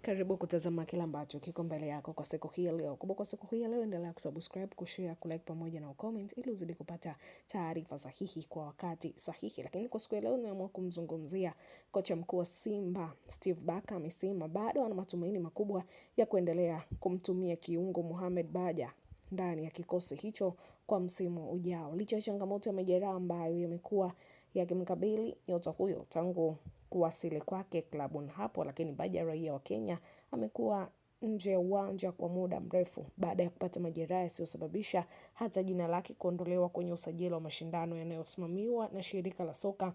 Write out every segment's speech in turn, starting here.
Karibu kutazama kile ambacho kiko mbele yako kwa siku hii leo. Kumbuka siku hii leo endelea kusubscribe, kushare, kulike pamoja na ucomment ili uzidi kupata taarifa sahihi kwa wakati sahihi. Lakini kwa siku ya leo nimeamua kumzungumzia kocha mkuu wa Simba Steve Barker. Amesema bado ana matumaini makubwa ya kuendelea kumtumia kiungo Mohamed Baja ndani ya kikosi hicho kwa msimu ujao. Licha ya changamoto ya majeraha ambayo yamekuwa yakimkabili nyota huyo tangu kuwasili kwake klabuni hapo, lakini Baja, raia wa Kenya, amekuwa nje ya uwanja kwa muda mrefu baada ya kupata majeraha yasiyosababisha hata jina lake kuondolewa kwenye usajili wa mashindano yanayosimamiwa na shirika la soka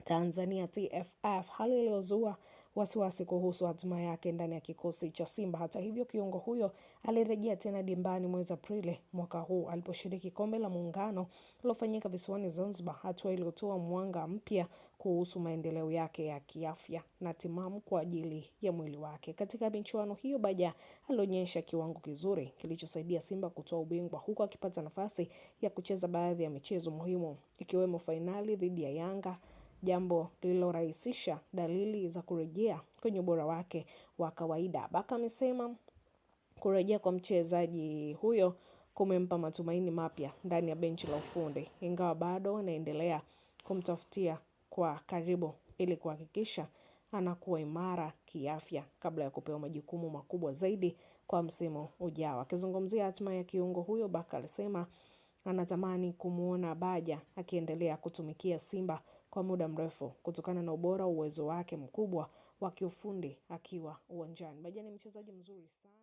Tanzania TFF, hali iliyozua wasiwasi kuhusu hatima yake ndani ya kikosi cha Simba. Hata hivyo, kiungo huyo alirejea tena dimbani mwezi Aprili mwaka huu aliposhiriki kombe la Muungano lilofanyika visiwani Zanzibar, hatua iliyotoa mwanga mpya kuhusu maendeleo yake ya kiafya na timamu kwa ajili ya mwili wake. Katika michuano hiyo, Baja alionyesha kiwango kizuri kilichosaidia Simba kutoa ubingwa, huku akipata nafasi ya kucheza baadhi ya michezo muhimu ikiwemo fainali dhidi ya Yanga, jambo lililorahisisha dalili za kurejea kwenye ubora wake wa kawaida. Barker amesema kurejea kwa mchezaji huyo kumempa matumaini mapya ndani ya benchi la ufundi, ingawa bado anaendelea kumtafutia kwa karibu ili kuhakikisha anakuwa imara kiafya kabla ya kupewa majukumu makubwa zaidi kwa msimu ujao. Akizungumzia hatima ya kiungo huyo, Barker alisema anatamani kumuona Baja akiendelea kutumikia Simba kwa muda mrefu kutokana na ubora, uwezo wake mkubwa wa kiufundi akiwa uwanjani. Baja ni mchezaji mzuri sana.